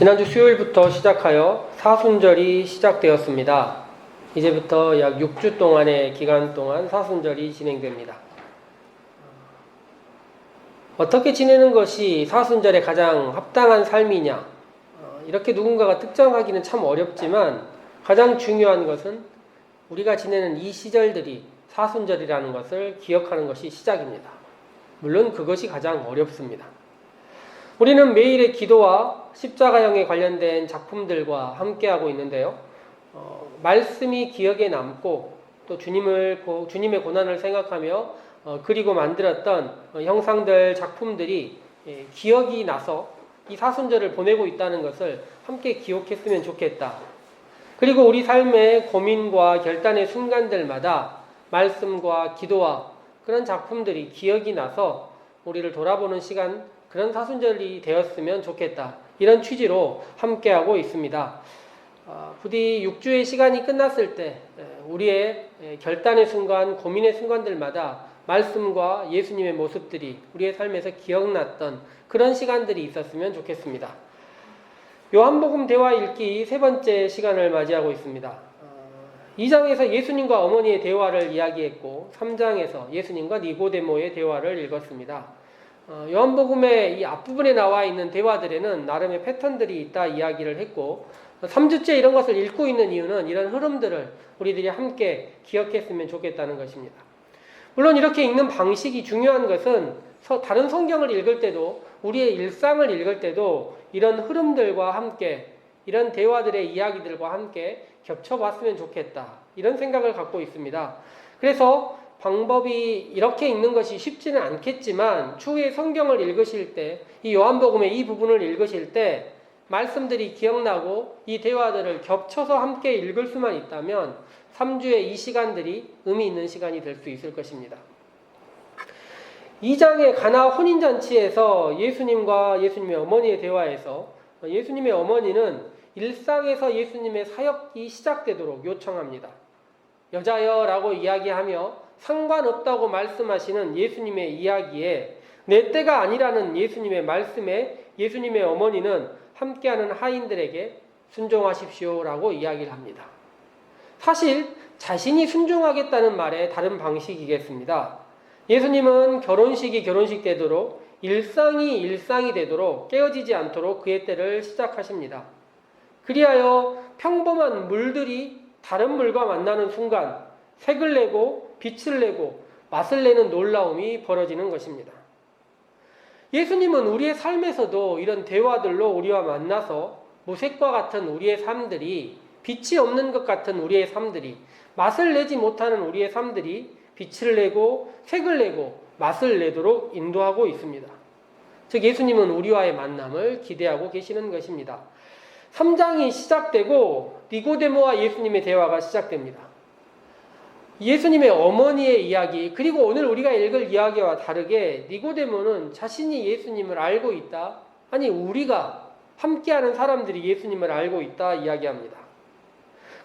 지난주 수요일부터 시작하여 사순절이 시작되었습니다. 이제부터 약 6주 동안의 기간 동안 사순절이 진행됩니다. 어떻게 지내는 것이 사순절에 가장 합당한 삶이냐? 이렇게 누군가가 특정하기는 참 어렵지만 가장 중요한 것은 우리가 지내는 이 시절들이 사순절이라는 것을 기억하는 것이 시작입니다. 물론 그것이 가장 어렵습니다. 우리는 매일의 기도와 십자가형에 관련된 작품들과 함께하고 있는데요. 말씀이 기억에 남고 또 주님의 고난을 생각하며 그리고 만들었던 형상들, 작품들이 기억이 나서 이 사순절을 보내고 있다는 것을 함께 기억했으면 좋겠다. 그리고 우리 삶의 고민과 결단의 순간들마다 말씀과 기도와 그런 작품들이 기억이 나서 우리를 돌아보는 시간, 그런 사순절이 되었으면 좋겠다. 이런 취지로 함께하고 있습니다. 부디 6주의 시간이 끝났을 때 우리의 결단의 순간, 고민의 순간들마다 말씀과 예수님의 모습들이 우리의 삶에서 기억났던 그런 시간들이 있었으면 좋겠습니다. 요한복음 대화 읽기 세 번째 시간을 맞이하고 있습니다. 2장에서 예수님과 어머니의 대화를 이야기했고 3장에서 예수님과 니고데모의 대화를 읽었습니다. 요한복음의 이 앞부분에 나와 있는 대화들에는 나름의 패턴들이 있다 이야기를 했고 3주째 이런 것을 읽고 있는 이유는 이런 흐름들을 우리들이 함께 기억했으면 좋겠다는 것입니다. 물론 이렇게 읽는 방식이 중요한 것은 다른 성경을 읽을 때도 우리의 일상을 읽을 때도 이런 흐름들과 함께 이런 대화들의 이야기들과 함께 겹쳐봤으면 좋겠다 이런 생각을 갖고 있습니다. 그래서 방법이 이렇게 읽는 것이 쉽지는 않겠지만 추후에 성경을 읽으실 때 이 요한복음의 이 부분을 읽으실 때 말씀들이 기억나고 이 대화들을 겹쳐서 함께 읽을 수만 있다면 3주의 이 시간들이 의미 있는 시간이 될 수 있을 것입니다. 2장의 가나 혼인잔치에서 예수님과 예수님의 어머니의 대화에서 예수님의 어머니는 일상에서 예수님의 사역이 시작되도록 요청합니다. 여자여 라고 이야기하며 상관없다고 말씀하시는 예수님의 이야기에 내 때가 아니라는 예수님의 말씀에 예수님의 어머니는 함께하는 하인들에게 순종하십시오 라고 이야기를 합니다. 사실 자신이 순종하겠다는 말의 다른 방식이겠습니다. 예수님은 결혼식이 결혼식 되도록 일상이 일상이 되도록 깨어지지 않도록 그의 때를 시작하십니다. 그리하여 평범한 물들이 다른 물과 만나는 순간 색을 내고 빛을 내고 맛을 내는 놀라움이 벌어지는 것입니다. 예수님은 우리의 삶에서도 이런 대화들로 우리와 만나서 무색과 같은 우리의 삶들이 빛이 없는 것 같은 우리의 삶들이 맛을 내지 못하는 우리의 삶들이 빛을 내고 색을 내고 맛을 내도록 인도하고 있습니다. 즉 예수님은 우리와의 만남을 기대하고 계시는 것입니다. 3장이 시작되고 니고데모와 예수님의 대화가 시작됩니다. 예수님의 어머니의 이야기 그리고 오늘 우리가 읽을 이야기와 다르게 니고데모는 자신이 예수님을 알고 있다. 아니 우리가 함께하는 사람들이 예수님을 알고 있다 이야기합니다.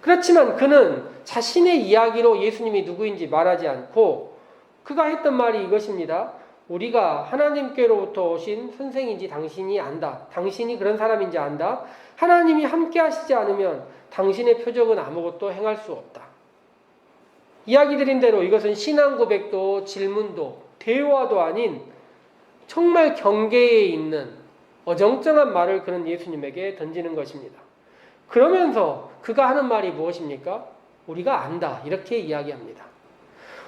그렇지만 그는 자신의 이야기로 예수님이 누구인지 말하지 않고 그가 했던 말이 이것입니다. 우리가 하나님께로부터 오신 선생인지 당신이 안다. 당신이 그런 사람인지 안다. 하나님이 함께 하시지 않으면 당신의 표적은 아무것도 행할 수 없다. 이야기 드린 대로 이것은 신앙 고백도 질문도 대화도 아닌 정말 경계에 있는 어정쩡한 말을 그는 예수님에게 던지는 것입니다. 그러면서 그가 하는 말이 무엇입니까? 우리가 안다. 이렇게 이야기합니다.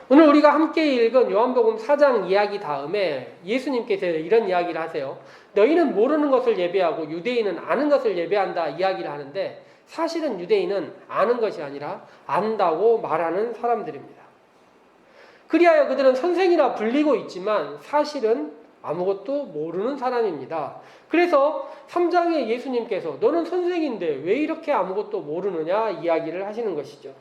오늘 우리가 함께 읽은 요한복음 4장 이야기 다음에 예수님께서 이런 이야기를 하세요. 너희는 모르는 것을 예배하고 유대인은 아는 것을 예배한다 이야기를 하는데 사실은 유대인은 아는 것이 아니라 안다고 말하는 사람들입니다. 그리하여 그들은 선생이라 불리고 있지만 사실은 아무것도 모르는 사람입니다. 그래서 3장에 예수님께서 너는 선생인데 왜 이렇게 아무것도 모르느냐 이야기를 하시는 것이죠.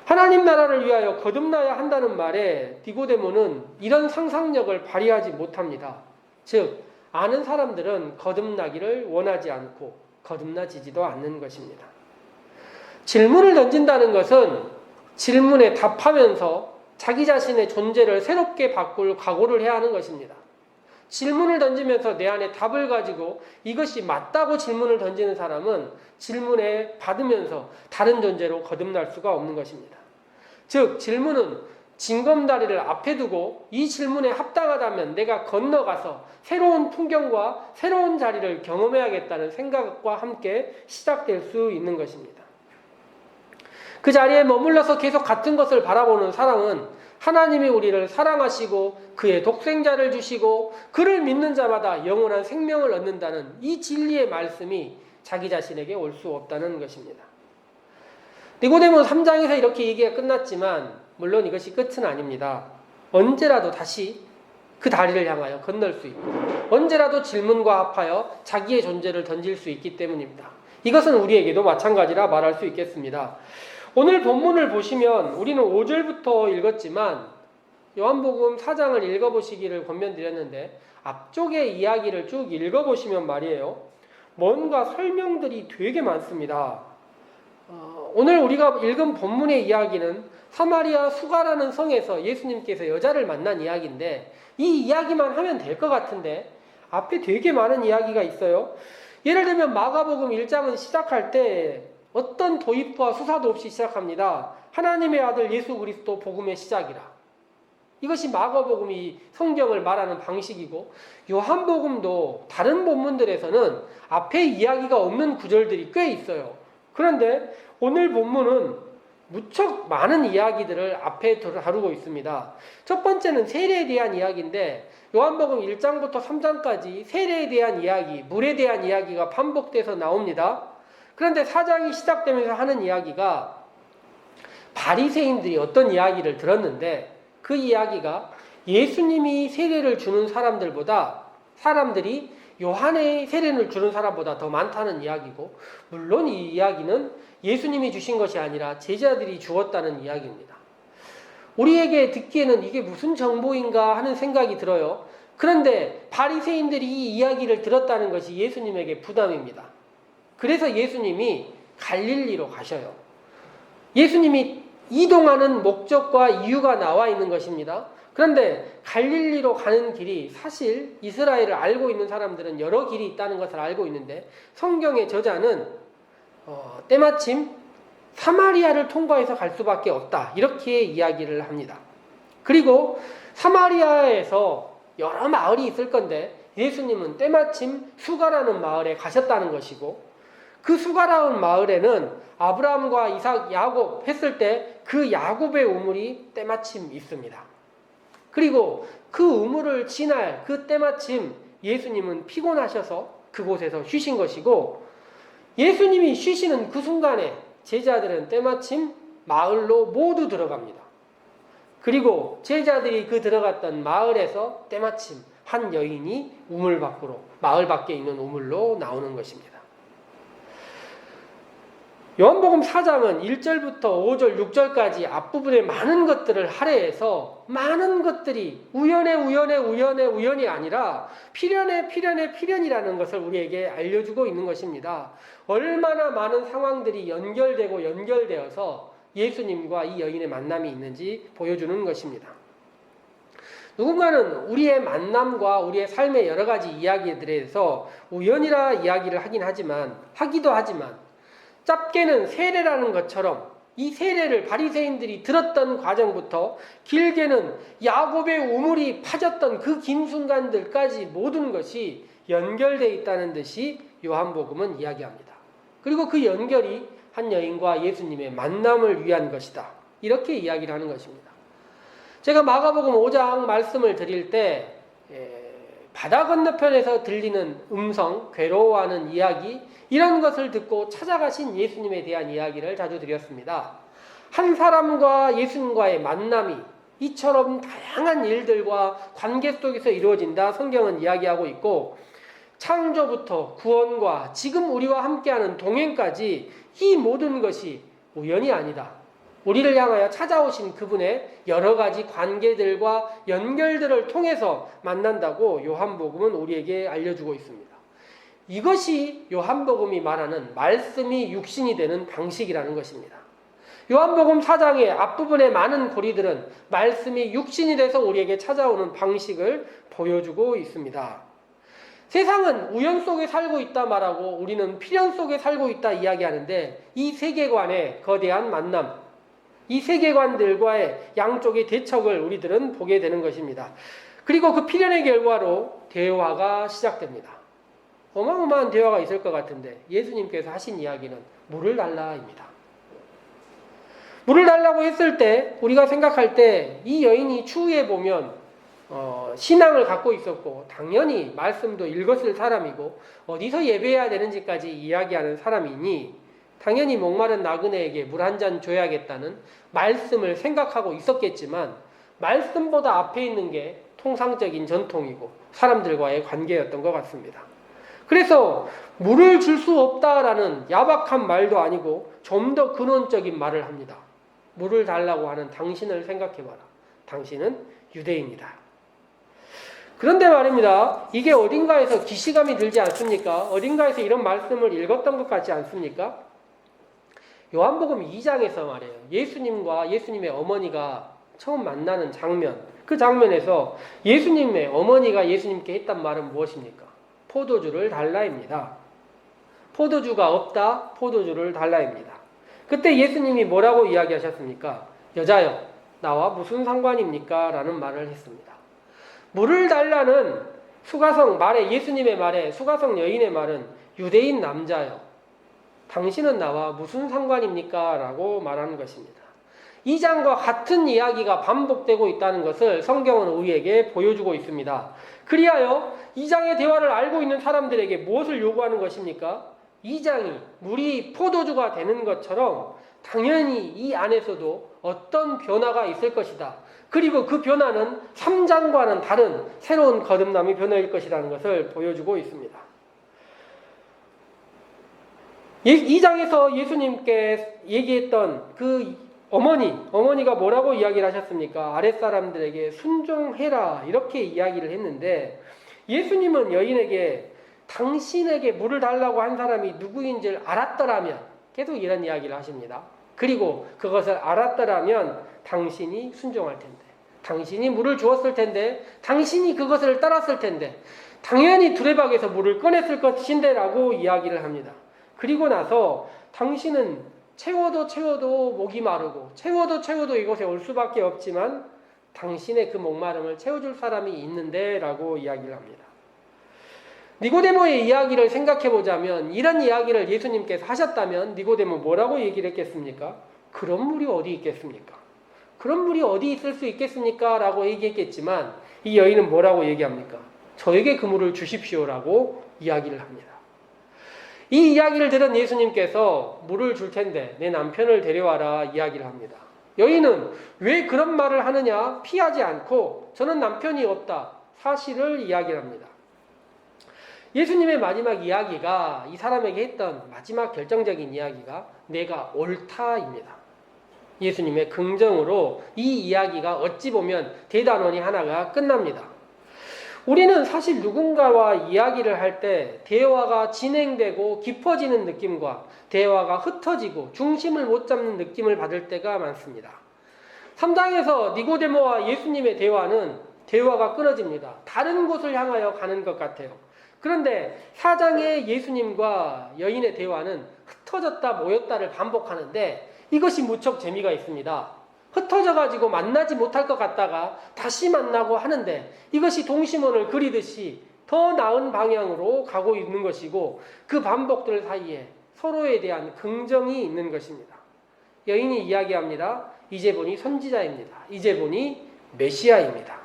하나님 나라를 위하여 거듭나야 한다는 말에 니고데모는 이런 상상력을 발휘하지 못합니다. 즉 아는 사람들은 거듭나기를 원하지 않고 거듭나지지도 않는 것입니다. 질문을 던진다는 것은 질문에 답하면서 자기 자신의 존재를 새롭게 바꿀 각오를 해야 하는 것입니다. 질문을 던지면서 내 안에 답을 가지고 이것이 맞다고 질문을 던지는 사람은 질문에 받으면서 다른 존재로 거듭날 수가 없는 것입니다. 즉 질문은 징검다리를 앞에 두고 이 질문에 합당하다면 내가 건너가서 새로운 풍경과 새로운 자리를 경험해야겠다는 생각과 함께 시작될 수 있는 것입니다. 그 자리에 머물러서 계속 같은 것을 바라보는 사람은 하나님이 우리를 사랑하시고 그의 독생자를 주시고 그를 믿는 자마다 영원한 생명을 얻는다는 이 진리의 말씀이 자기 자신에게 올 수 없다는 것입니다. 니고데모는 3장에서 이렇게 얘기가 끝났지만 물론 이것이 끝은 아닙니다. 언제라도 다시 그 다리를 향하여 건널 수 있고 언제라도 질문과 합하여 자기의 존재를 던질 수 있기 때문입니다. 이것은 우리에게도 마찬가지라 말할 수 있겠습니다. 오늘 본문을 보시면 우리는 5절부터 읽었지만 요한복음 4장을 읽어보시기를 권면드렸는데 앞쪽의 이야기를 쭉 읽어보시면 말이에요. 뭔가 설명들이 되게 많습니다. 오늘 우리가 읽은 본문의 이야기는 사마리아 수가라는 성에서 예수님께서 여자를 만난 이야기인데 이 이야기만 하면 될 것 같은데 앞에 되게 많은 이야기가 있어요. 예를 들면 마가복음 1장은 시작할 때 어떤 도입과 수사도 없이 시작합니다. 하나님의 아들 예수 그리스도 복음의 시작이라. 이것이 마가복음이 성경을 말하는 방식이고 요한복음도 다른 본문들에서는 앞에 이야기가 없는 구절들이 꽤 있어요. 그런데 오늘 본문은 무척 많은 이야기들을 앞에 다루고 있습니다. 첫 번째는 세례에 대한 이야기인데 요한복음 1장부터 3장까지 세례에 대한 이야기, 물에 대한 이야기가 반복돼서 나옵니다. 그런데 4장이 시작되면서 하는 이야기가 바리새인들이 어떤 이야기를 들었는데 그 이야기가 예수님이 세례를 주는 사람들보다 사람들이 요한의 세례를 주는 사람보다 더 많다는 이야기고 물론 이 이야기는 예수님이 주신 것이 아니라 제자들이 주었다는 이야기입니다. 우리에게 듣기에는 이게 무슨 정보인가 하는 생각이 들어요. 그런데 바리새인들이 이 이야기를 들었다는 것이 예수님에게 부담입니다. 그래서 예수님이 갈릴리로 가셔요. 예수님이 이동하는 목적과 이유가 나와 있는 것입니다. 그런데 갈릴리로 가는 길이 사실 이스라엘을 알고 있는 사람들은 여러 길이 있다는 것을 알고 있는데 성경의 저자는 때마침 사마리아를 통과해서 갈 수밖에 없다 이렇게 이야기를 합니다. 그리고 사마리아에서 여러 마을이 있을 건데 예수님은 때마침 수가라는 마을에 가셨다는 것이고 그 수가라는 마을에는 아브라함과 이삭, 야곱 했을 때 그 야곱의 우물이 때마침 있습니다. 그리고 그 우물을 지날 그 때마침 예수님은 피곤하셔서 그곳에서 쉬신 것이고 예수님이 쉬시는 그 순간에 제자들은 때마침 마을로 모두 들어갑니다. 그리고 제자들이 그 들어갔던 마을에서 때마침 한 여인이 우물 밖으로 마을 밖에 있는 우물로 나오는 것입니다. 요한복음 4장은 1절부터 5절, 6절까지 앞부분에 많은 것들을 할애해서 많은 것들이 우연이 아니라 필연이라는 것을 우리에게 알려주고 있는 것입니다. 얼마나 많은 상황들이 연결되어서 예수님과 이 여인의 만남이 있는지 보여주는 것입니다. 누군가는 우리의 만남과 우리의 삶의 여러 가지 이야기들에 대해서 우연이라 이야기를 하기도 하지만 짧게는 세례라는 것처럼 이 세례를 바리새인들이 들었던 과정부터 길게는 야곱의 우물이 파졌던 그 긴 순간들까지 모든 것이 연결되어 있다는 듯이 요한복음은 이야기합니다. 그리고 그 연결이 한 여인과 예수님의 만남을 위한 것이다. 이렇게 이야기를 하는 것입니다. 제가 마가복음 5장 말씀을 드릴 때 바다 건너편에서 들리는 음성, 괴로워하는 이야기 이런 것을 듣고 찾아가신 예수님에 대한 이야기를 자주 드렸습니다. 한 사람과 예수님과의 만남이 이처럼 다양한 일들과 관계 속에서 이루어진다 성경은 이야기하고 있고 창조부터 구원과 지금 우리와 함께하는 동행까지 이 모든 것이 우연이 아니다. 우리를 향하여 찾아오신 그분의 여러 가지 관계들과 연결들을 통해서 만난다고 요한복음은 우리에게 알려주고 있습니다. 이것이 요한복음이 말하는 말씀이 육신이 되는 방식이라는 것입니다. 요한복음 4장의 앞부분의 많은 고리들은 말씀이 육신이 돼서 우리에게 찾아오는 방식을 보여주고 있습니다. 세상은 우연 속에 살고 있다 말하고 우리는 필연 속에 살고 있다 이야기하는데, 이 세계관의 거대한 만남, 이 세계관들과의 양쪽의 대척을 우리들은 보게 되는 것입니다. 그리고 그 필연의 결과로 대화가 시작됩니다. 어마어마한 대화가 있을 것 같은데 예수님께서 하신 이야기는 물을 달라입니다. 물을 달라고 했을 때 우리가 생각할 때 이 여인이 추후에 보면 신앙을 갖고 있었고 당연히 말씀도 읽었을 사람이고 어디서 예배해야 되는지까지 이야기하는 사람이니 당연히 목마른 나그네에게 물 한 잔 줘야겠다는 말씀을 생각하고 있었겠지만, 말씀보다 앞에 있는 게 통상적인 전통이고 사람들과의 관계였던 것 같습니다. 그래서 물을 줄 수 없다라는 야박한 말도 아니고 좀 더 근원적인 말을 합니다. 물을 달라고 하는 당신을 생각해봐라. 당신은 유대인이다. 그런데 말입니다. 이게 어딘가에서 기시감이 들지 않습니까? 어딘가에서 이런 말씀을 읽었던 것 같지 않습니까? 요한복음 2장에서 말해요. 예수님과 예수님의 어머니가 처음 만나는 장면, 그 장면에서 예수님의 어머니가 예수님께 했단 말은 무엇입니까? 포도주를 달라입니다. 포도주가 없다, 포도주를 달라입니다. 그때 예수님이 뭐라고 이야기하셨습니까? 여자여, 나와 무슨 상관입니까? 라는 말을 했습니다. 물을 달라는 수가성 말에, 예수님의 말에, 수가성 여인의 말은 유대인 남자여, 당신은 나와 무슨 상관입니까? 라고 말하는 것입니다. 2장과 같은 이야기가 반복되고 있다는 것을 성경은 우리에게 보여주고 있습니다. 그리하여 2장의 대화를 알고 있는 사람들에게 무엇을 요구하는 것입니까? 2장이 물이 포도주가 되는 것처럼 당연히 이 안에서도 어떤 변화가 있을 것이다. 그리고 그 변화는 3장과는 다른 새로운 거듭남의 변화일 것이라는 것을 보여주고 있습니다. 2장에서 예수님께 얘기했던 그 어머니가 뭐라고 이야기를 하셨습니까? 아랫사람들에게 순종해라 이렇게 이야기를 했는데, 예수님은 여인에게 당신에게 물을 달라고 한 사람이 누구인지를 알았더라면, 계속 이런 이야기를 하십니다. 그리고 그것을 알았더라면 당신이 순종할 텐데, 당신이 물을 주었을 텐데, 당신이 그것을 따랐을 텐데, 당연히 두레박에서 물을 꺼냈을 것인데 라고 이야기를 합니다. 그리고 나서 당신은 채워도 목이 마르고 채워도 이곳에 올 수밖에 없지만 당신의 그 목마름을 채워줄 사람이 있는데 라고 이야기를 합니다. 니고데모의 이야기를 생각해 보자면, 이런 이야기를 예수님께서 하셨다면 니고데모 뭐라고 얘기를 했겠습니까? 그런 물이 어디 있겠습니까? 그런 물이 어디 있을 수 있겠습니까? 라고 얘기했겠지만, 이 여인은 뭐라고 얘기합니까? 저에게 그 물을 주십시오라고 이야기를 합니다. 이 이야기를 들은 예수님께서 물을 줄 텐데 내 남편을 데려와라 이야기를 합니다. 여인은 왜 그런 말을 하느냐 피하지 않고 저는 남편이 없다 사실을 이야기를 합니다. 예수님의 마지막 이야기가, 이 사람에게 했던 마지막 결정적인 이야기가 내가 옳다입니다. 예수님의 긍정으로 이 이야기가 어찌 보면 대단원이 하나가 끝납니다. 우리는 사실 누군가와 이야기를 할 때 대화가 진행되고 깊어지는 느낌과 대화가 흩어지고 중심을 못 잡는 느낌을 받을 때가 많습니다. 3장에서 니고데모와 예수님의 대화가 끊어집니다. 다른 곳을 향하여 가는 것 같아요. 그런데 4장의 예수님과 여인의 대화는 흩어졌다 모였다를 반복하는데 이것이 무척 재미가 있습니다. 흩어져가지고 만나지 못할 것 같다가 다시 만나고 하는데 이것이 동심원을 그리듯이 더 나은 방향으로 가고 있는 것이고, 그 반복들 사이에 서로에 대한 긍정이 있는 것입니다. 여인이 이야기합니다. 이제 보니 선지자입니다. 이제 보니 메시아입니다.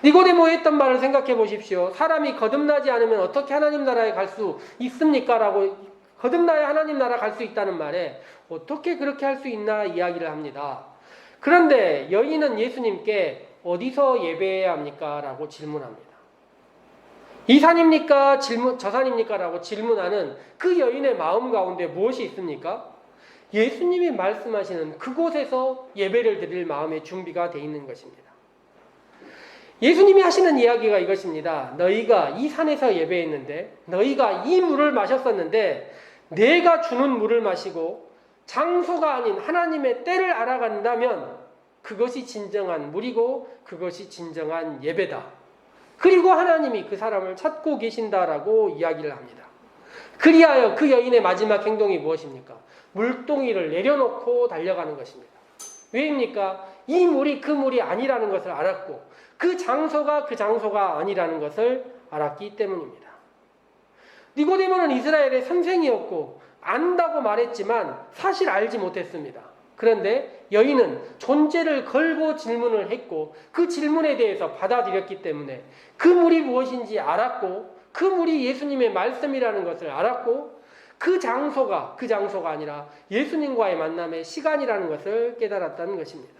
니고데모에 했던 말을 생각해 보십시오. 사람이 거듭나지 않으면 어떻게 하나님 나라에 갈 수 있습니까? 라고, 거듭나야 하나님 나라 갈 수 있다는 말에 어떻게 그렇게 할 수 있나 이야기를 합니다. 그런데 여인은 예수님께 어디서 예배해야 합니까? 라고 질문합니다. 이 산입니까? 저 산입니까? 라고 질문하는 그 여인의 마음 가운데 무엇이 있습니까? 예수님이 말씀하시는 그곳에서 예배를 드릴 마음의 준비가 되어 있는 것입니다. 예수님이 하시는 이야기가 이것입니다. 너희가 이 산에서 예배했는데, 너희가 이 물을 마셨었는데, 내가 주는 물을 마시고 장소가 아닌 하나님의 때를 알아간다면 그것이 진정한 물이고 그것이 진정한 예배다. 그리고 하나님이 그 사람을 찾고 계신다라고 이야기를 합니다. 그리하여 그 여인의 마지막 행동이 무엇입니까? 물동이를 내려놓고 달려가는 것입니다. 왜입니까? 이 물이 그 물이 아니라는 것을 알았고 그 장소가 그 장소가 아니라는 것을 알았기 때문입니다. 니고데모는 이스라엘의 선생이었고 안다고 말했지만 사실 알지 못했습니다. 그런데 여인은 존재를 걸고 질문을 했고 그 질문에 대해서 받아들였기 때문에 그 물이 무엇인지 알았고 그 물이 예수님의 말씀이라는 것을 알았고 그 장소가 아니라 예수님과의 만남의 시간이라는 것을 깨달았다는 것입니다.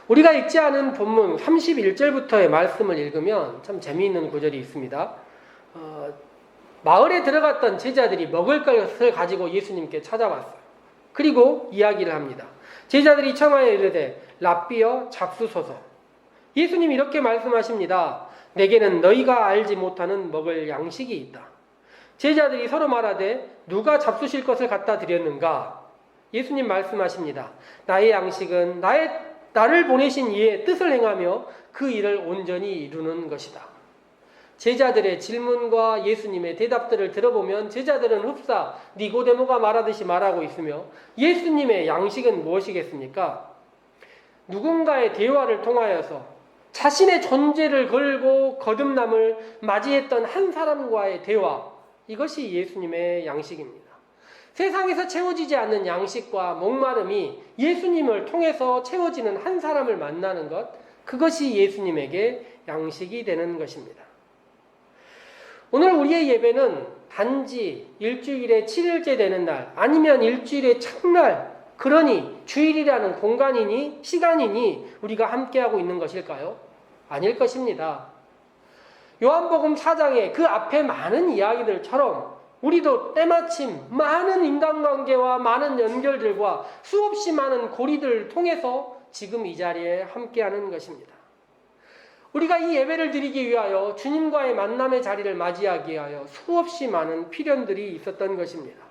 우리가 읽지 않은 본문 31절부터의 말씀을 읽으면 참 재미있는 구절이 있습니다. 마을에 들어갔던 제자들이 먹을 것을 가지고 예수님께 찾아왔어요. 그리고 이야기를 합니다. 제자들이 청하여 이르되 랍비여 잡수소서. 예수님이 이렇게 말씀하십니다. 내게는 너희가 알지 못하는 먹을 양식이 있다. 제자들이 서로 말하되 누가 잡수실 것을 갖다 드렸는가? 예수님 말씀하십니다. 나의 양식은 나를 보내신 이의 뜻을 행하며 그 일을 온전히 이루는 것이다. 제자들의 질문과 예수님의 대답들을 들어보면 제자들은 흡사 니고데모가 말하듯이 말하고 있으며 예수님의 양식은 무엇이겠습니까? 누군가의 대화를 통하여서 자신의 존재를 걸고 거듭남을 맞이했던 한 사람과의 대화, 이것이 예수님의 양식입니다. 세상에서 채워지지 않는 양식과 목마름이 예수님을 통해서 채워지는 한 사람을 만나는 것, 그것이 예수님에게 양식이 되는 것입니다. 오늘 우리의 예배는 단지 일주일에 7일째 되는 날, 아니면 일주일의 첫날, 그러니 주일이라는 공간이니 시간이니 우리가 함께하고 있는 것일까요? 아닐 것입니다. 요한복음 4장의 그 앞에 많은 이야기들처럼 우리도 때마침 많은 인간관계와 많은 연결들과 수없이 많은 고리들을 통해서 지금 이 자리에 함께하는 것입니다. 우리가 이 예배를 드리기 위하여 주님과의 만남의 자리를 맞이하기 위하여 수없이 많은 필연들이 있었던 것입니다.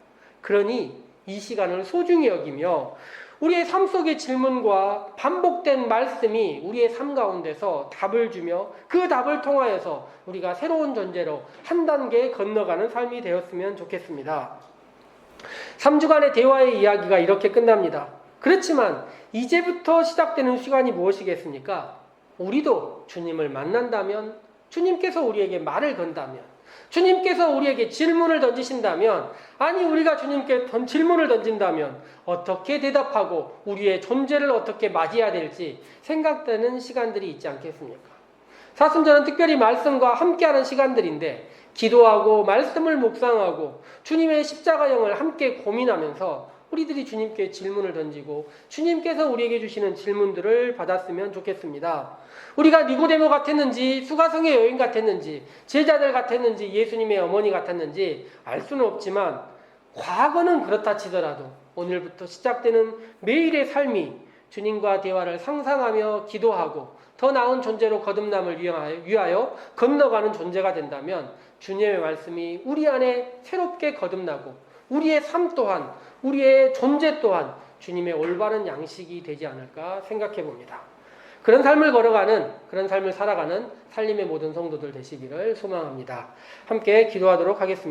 그러니 이 시간을 소중히 여기며 우리의 삶 속의 질문과 반복된 말씀이 우리의 삶 가운데서 답을 주며 그 답을 통하여서 우리가 새로운 존재로 한 단계 건너가는 삶이 되었으면 좋겠습니다. 3주간의 대화의 이야기가 이렇게 끝납니다. 그렇지만 이제부터 시작되는 시간이 무엇이겠습니까? 우리도 주님을 만난다면, 주님께서 우리에게 말을 건다면, 주님께서 우리에게 질문을 던지신다면, 아니 우리가 주님께 질문을 던진다면 어떻게 대답하고 우리의 존재를 어떻게 맞이해야 될지 생각되는 시간들이 있지 않겠습니까? 사순절은 특별히 말씀과 함께하는 시간들인데 기도하고 말씀을 묵상하고 주님의 십자가형을 함께 고민하면서 우리들이 주님께 질문을 던지고 주님께서 우리에게 주시는 질문들을 받았으면 좋겠습니다. 우리가 니고데모 같았는지 수가성의 여인 같았는지 제자들 같았는지 예수님의 어머니 같았는지 알 수는 없지만 과거는 그렇다 치더라도 오늘부터 시작되는 매일의 삶이 주님과 대화를 상상하며 기도하고 더 나은 존재로 거듭남을 위하여 건너가는 존재가 된다면 주님의 말씀이 우리 안에 새롭게 거듭나고 우리의 삶 또한 우리의 존재 또한 주님의 올바른 양식이 되지 않을까 생각해 봅니다. 그런 삶을 걸어가는, 그런 삶을 살아가는 살림의 모든 성도들 되시기를 소망합니다. 함께 기도하도록 하겠습니다.